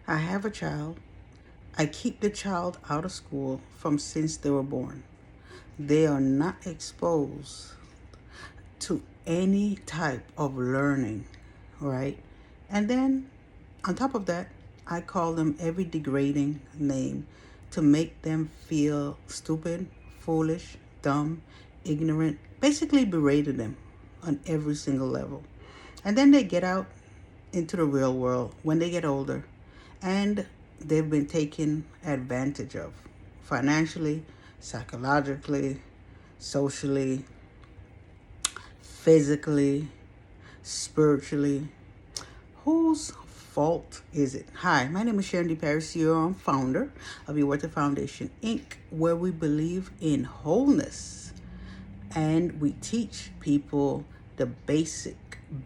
I have a child. I keep the child out of school from since they were born. They are not exposed to any type of learning, right? And then on top of that, I call them every degrading name to make them feel stupid, foolish, dumb, ignorant, basically berated them on every single level. And then they get out into the real world when they get older and they've been taken advantage of financially, psychologically, socially, physically, spiritually. Whose fault is it? Hi, my name is Sharon D. Paris, CEO and founder of Your Worth Foundation, Inc., where we believe in wholeness and we teach people the basic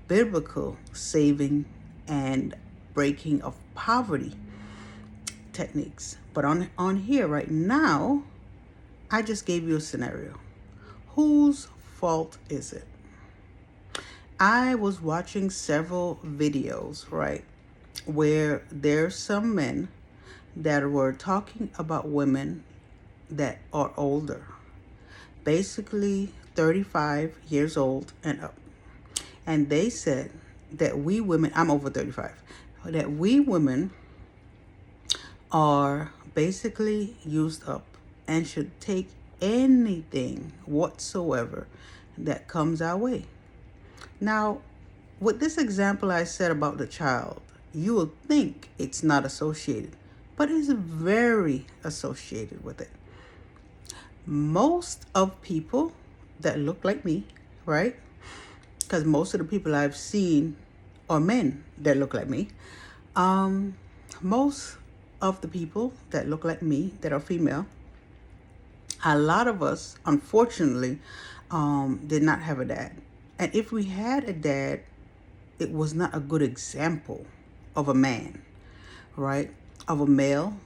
biblical saving and breaking of poverty techniques. But on here right now, I just gave you a scenario. Whose fault is it? I was watching several videos, right, where there's some men that were talking about women that are older, basically 35 years old and up. And they said that we women, I'm over 35, that we women are basically used up and should take anything whatsoever that comes our way. Now, with this example I said about the child, you will think it's not associated, but it's very associated with it. Most of people that look like me, right? Because most of the people I've seen are men that look like me. Most of the people that look like me that are female, a lot of us, unfortunately, did not have a dad. And if we had a dad, it was not a good example of a man, right? Of a male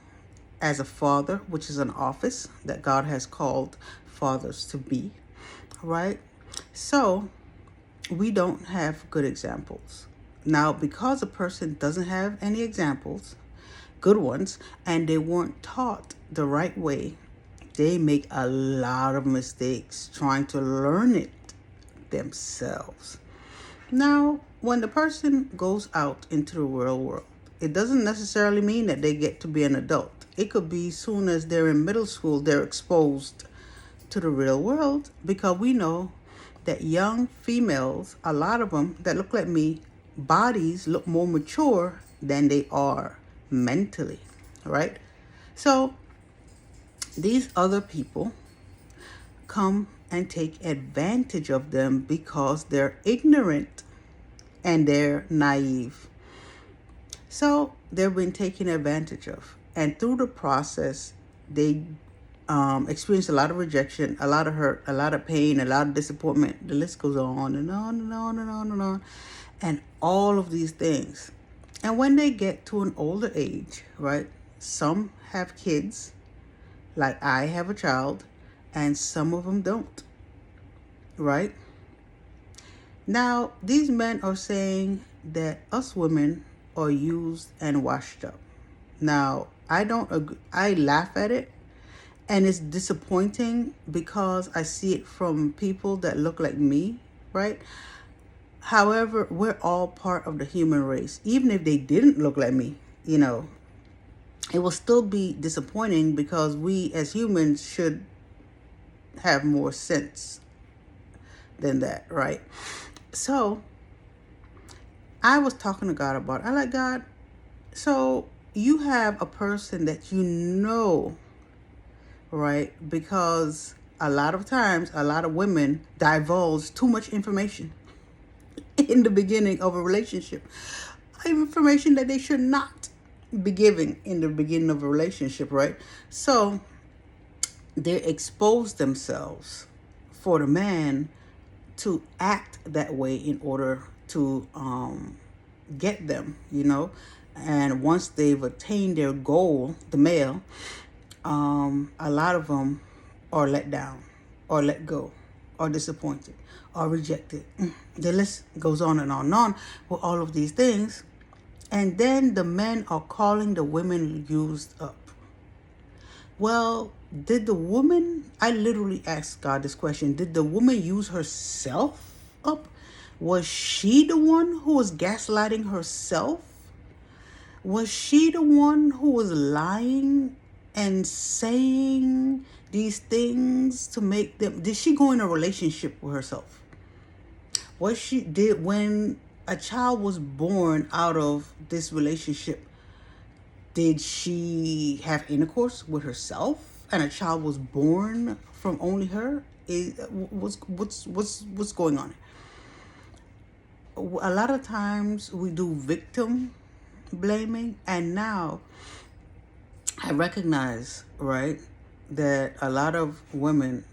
as a father, which is an office that God has called fathers to be, right? So we don't have good examples. Now, because a person doesn't have any examples, good ones, and they weren't taught the right way, they make a lot of mistakes trying to learn it themselves. Now, when the person goes out into the real world, it doesn't necessarily mean that they get to be an adult. It could be soon as they're in middle school, they're exposed to the real world, because we know that young females, a lot of them that look like me, bodies look more mature than they are mentally, right? So these other people come and take advantage of them because they're ignorant and they're naive. So they've been taken advantage of. And through the process, they experience a lot of rejection, a lot of hurt, a lot of pain, a lot of disappointment. The list goes on and on and on and on and on. And all of these things. And when they get to an older age, right, some have kids, like I have a child, and some of them don't, right? Now, these men are saying that us women are used and washed up. Now, I don't agree. I laugh at it, and it's disappointing because I see it from people that look like me, right? However, we're all part of the human race. Even if they didn't look like me, it will still be disappointing because we as humans should have more sense than that, right? So I was talking to God about it. I like, God, so you have a person that you know, right? Because a lot of times, a lot of women divulge too much information in the beginning of a relationship. Information that they should not be giving in the beginning of a relationship, right? So they expose themselves for the man to act that way in order to get them, And once they've attained their goal, the male, a lot of them are let down or let go or disappointed or rejected. The list goes on and on with all of these things. And then the men are calling the women used up. Well, did the woman, I literally asked God this question, did the woman use herself up? Was she the one who was gaslighting herself? Was she the one who was lying and saying these things to make them? Did she go in a relationship with herself? What she did when a child was born out of this relationship, did she have intercourse with herself and a child was born from only her? What's going on? A lot of times we do victim blaming, and now I recognize, right, that a lot of women